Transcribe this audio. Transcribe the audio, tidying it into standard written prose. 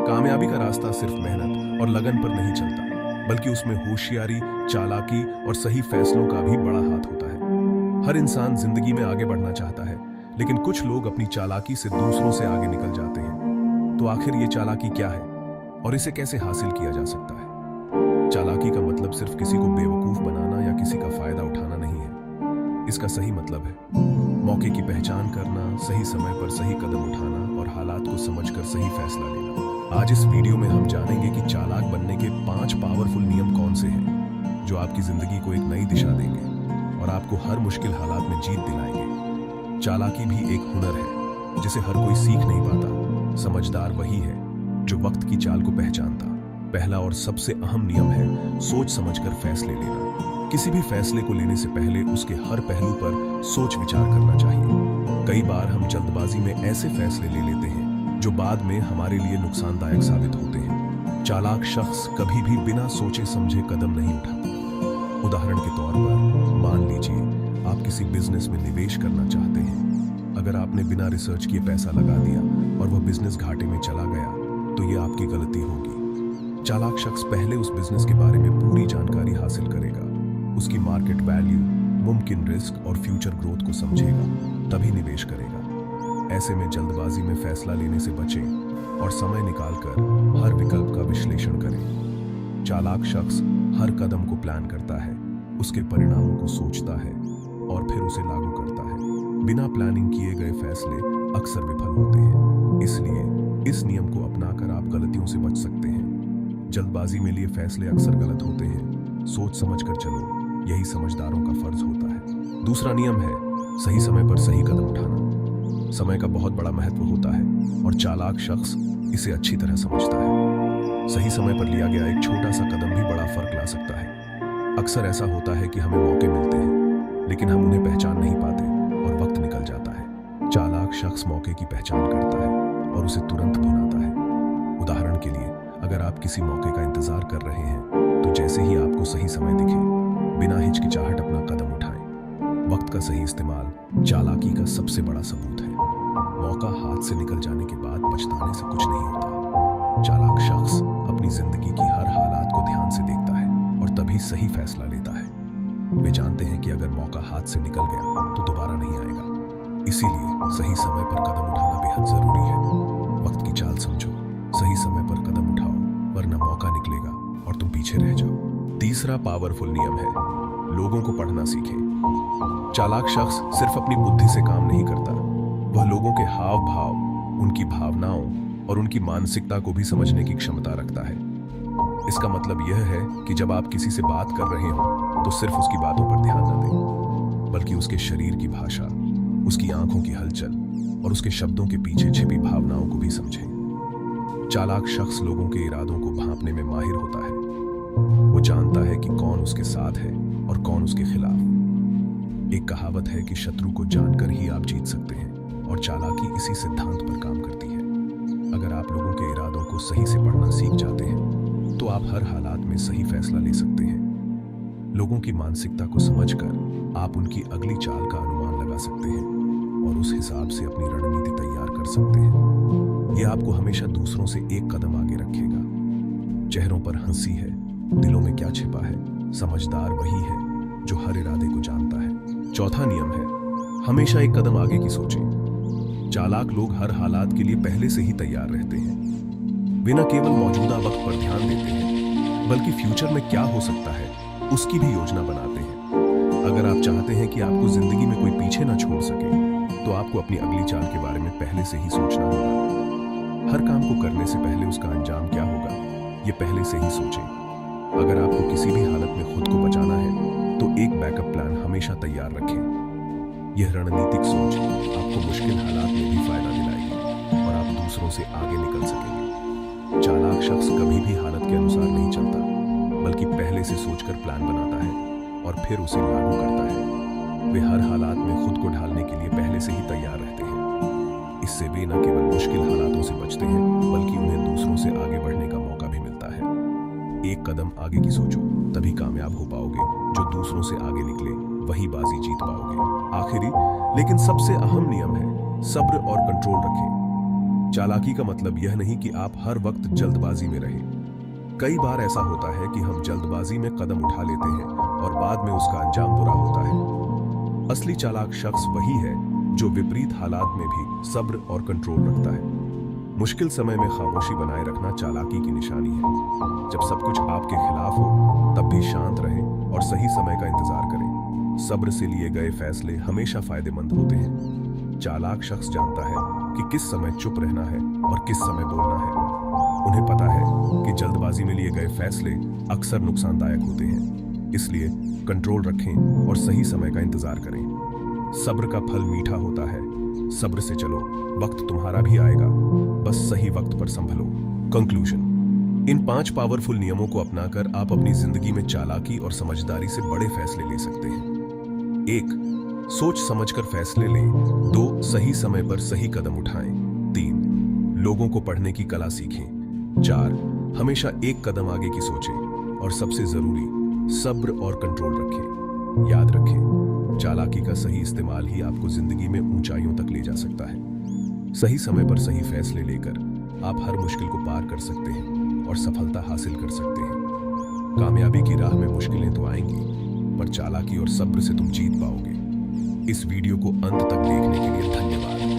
कामयाबी का रास्ता सिर्फ मेहनत और लगन पर नहीं चलता, बल्कि उसमें होशियारी, चालाकी और सही फैसलों का भी बड़ा हाथ होता है। हर इंसान जिंदगी में आगे बढ़ना चाहता है, लेकिन कुछ लोग अपनी चालाकी से दूसरों से आगे निकल जाते हैं। तो आखिर ये चालाकी क्या है और इसे कैसे हासिल किया जा सकता है? चालाकी का मतलब सिर्फ किसी को बेवकूफ बनाना या किसी का फायदा उठाना नहीं है। इसका सही मतलब है मौके की पहचान करना, सही समय पर सही कदम उठाना और हालात को समझकर सही फैसला लेना। आज इस वीडियो में हम जानेंगे कि चालाक बनने के 5 पावरफुल नियम कौन से हैं, जो आपकी जिंदगी को एक नई दिशा देंगे और आपको हर मुश्किल हालात में जीत दिलाएंगे। चालाकी भी एक हुनर है जिसे हर कोई सीख नहीं पाता। समझदार वही है जो वक्त की चाल को पहचानता। पहला और सबसे अहम नियम है सोच समझकर फैसले लेना। किसी भी फैसले को लेने से पहले उसके हर पहलू पर सोच विचार करना चाहिए। कई बार हम जल्दबाजी में ऐसे फैसले ले लेते हैं जो बाद में हमारे लिए नुकसानदायक साबित होते हैं। चालाक शख्स कभी भी बिना सोचे समझे कदम नहीं उठाता। उदाहरण के तौर पर मान लीजिए आप किसी बिजनेस में निवेश करना चाहते हैं। अगर आपने बिना रिसर्च किए पैसा लगा दिया और वह बिजनेस घाटे में चला गया, तो यह आपकी गलती होगी। चालाक शख्स पहले उस बिजनेस के बारे में पूरी जानकारी हासिल करेगा, उसकी मार्केट वैल्यू, मुमकिन रिस्क और फ्यूचर ग्रोथ को समझेगा, तभी निवेश करेगा। ऐसे में जल्दबाजी में फैसला लेने से बचें और समय निकालकर हर विकल्प का विश्लेषण करें। चालाक शख्स हर कदम को प्लान करता है, उसके परिणामों को सोचता है और फिर उसे लागू करता है। बिना प्लानिंग किए गए फैसले अक्सर विफल होते हैं, इसलिए इस नियम को अपनाकर आप गलतियों से बच सकते हैं। जल्दबाजी में लिए फैसले अक्सर गलत होते हैं। सोच समझकर चलो, यही समझदारों का फर्ज होता है। दूसरा नियम है सही समय पर सही कदम उठाना। समय का बहुत बड़ा महत्व होता है और चालाक शख्स इसे अच्छी तरह समझता है। सही समय पर लिया गया एक छोटा सा कदम भी बड़ा फर्क ला सकता है। अक्सर ऐसा होता है कि हमें मौके मिलते हैं, लेकिन हम उन्हें पहचान नहीं पाते और वक्त निकल जाता है। चालाक शख्स मौके की पहचान करता है और उसे तुरंत भुनाता है। उदाहरण के लिए, अगर आप किसी मौके का इंतजार कर रहे हैं, तो जैसे ही आपको सही समय दिखे, बिना हिचकिचाहट अपना कदम उठाएं। वक्त का सही इस्तेमाल चालाकी का सबसे बड़ा सबूत है। मौका हाथ से निकल जाने के बाद पछताने से कुछ नहीं होता। चालाक शख्स अपनी जिंदगी की हर हालात को ध्यान से देखता है और तभी सही फैसला लेता है। वे जानते हैं कि अगर मौका हाथ से निकल गया तो दोबारा नहीं आएगा। इसीलिए सही समय पर कदम उठाना बेहद जरूरी है। वक्त की चाल समझो, सही समय पर कदम उठाओ, वरना मौका निकलेगा और तुम पीछे रह जाओ। तीसरा पावरफुल नियम है लोगों को पढ़ना सीखें। चालाक शख्स सिर्फ अपनी बुद्धि से काम नहीं करता, वह लोगों के हाव भाव, उनकी भावनाओं और उनकी मानसिकता को भी समझने की क्षमता रखता है। इसका मतलब यह है कि जब आप किसी से बात कर रहे हो, तो सिर्फ उसकी बातों पर ध्यान न दें, बल्कि उसके शरीर की भाषा, उसकी आंखों की हलचल और उसके शब्दों के पीछे छिपी भावनाओं को भी समझें। चालाक शख्स लोगों के इरादों को भांपने में माहिर होता है। वो जानता है कि कौन उसके साथ है और कौन उसके खिलाफ। एक कहावत है कि शत्रु को जानकर ही आप जीत सकते हैं, और चालाकी इसी सिद्धांत पर काम करती है। अगर आप लोगों के इरादों को सही से पढ़ना सीख जाते हैं, तो आप हर हालात में सही फैसला ले सकते हैं। लोगों की मानसिकता को समझकर आप उनकी अगली चाल का अनुमान लगा सकते हैं और उस हिसाब से अपनी रणनीति तैयार कर सकते हैं। यह आपको हमेशा दूसरों से एक कदम आगे रखेगा। चेहरों पर हंसी है, दिलों में क्या छिपा है। समझदार वही है जो हर इरादे को जानता है। चौथा नियम है हमेशा एक कदम आगे की सोचें। चालाक लोग हर हालात के लिए पहले से ही तैयार रहते हैं। वे न केवल मौजूदा वक्त पर ध्यान देते हैं, बल्कि फ्यूचर में क्या हो सकता है उसकी भी योजना बनाते हैं। अगर आप चाहते हैं कि आपको जिंदगी में कोई पीछे न छोड़ सके, तो आपको अपनी अगली चाल के बारे में पहले से ही सोचना होगा। हर काम को करने से पहले उसका अंजाम क्या होगा, ये पहले से ही सोचें। अगर आपको किसी भी हालत में खुद को बचाना है, तो एक बैकअप प्लान हमेशा तैयार रखें। यह रणनीतिक सोच आपको मुश्किल हालात में भी फायदा दिलाएगी और आप दूसरों से आगे निकल सकेंगे। चालाक शख्स कभी भी हालत के अनुसार नहीं चलता, बल्कि पहले से सोचकर प्लान बनाता है और फिर उसे लागू करता है। वे हर हालात में खुद को ढालने के लिए पहले से ही तैयार रहते हैं। इससे वे न केवल मुश्किल हालातों से बचते हैं, बल्कि उन्हें दूसरों से आगे बढ़ने का मौका भी मिलता है। एक कदम आगे की सोचो, तभी कामयाब हो पाओगे। जो दूसरों से आगे निकले, वही बाजी जीत पाओगे। आखिरी लेकिन सबसे अहम नियम है सब्र और कंट्रोल रखें। चालाकी का मतलब यह नहीं कि आप हर वक्त जल्दबाजी में रहें। कई बार ऐसा होता है कि हम जल्दबाजी में कदम उठा लेते हैं और बाद में उसका अंजाम बुरा होता है। असली चालाक शख्स वही है जो विपरीत हालात में भी सब्र और कंट्रोल रखता है। मुश्किल समय में खामोशी बनाए रखना चालाकी की निशानी है। जब सब कुछ आपके खिलाफ हो तब भी शांत रहें और सही समय का इंतजार करें। सब्र से लिए गए फैसले हमेशा फायदेमंद होते हैं। चालाक शख्स जानता है कि किस समय चुप रहना है और किस समय बोलना है। उन्हें पता है कि जल्दबाजी में लिए गए फैसले अक्सर नुकसानदायक होते हैं, इसलिए कंट्रोल रखें और सही समय का इंतजार करें। सब्र का फल मीठा होता है। सब्र से चलो, वक्त तुम्हारा भी आएगा, बस सही वक्त पर संभलो। कंक्लूजन, इन 5 पावरफुल नियमों को अपनाकर आप अपनी जिंदगी में चालाकी और समझदारी से बड़े फैसले ले सकते हैं। 1. सोच समझकर फैसले लें। 2. सही समय पर सही कदम उठाएं। 3. लोगों को पढ़ने की कला सीखें। 4. हमेशा एक कदम आगे की सोचें। और सबसे जरूरी, सब्र और कंट्रोल रखें। याद रखें, चालाकी का सही इस्तेमाल ही आपको जिंदगी में ऊंचाइयों तक ले जा सकता है। सही समय पर सही फैसले लेकर आप हर मुश्किल को पार कर सकते हैं और सफलता हासिल कर सकते हैं। कामयाबी की राह में मुश्किलें तो आएंगी, पर चालाकी और सब्र से तुम जीत पाओगे। इस वीडियो को अंत तक देखने के लिए धन्यवाद।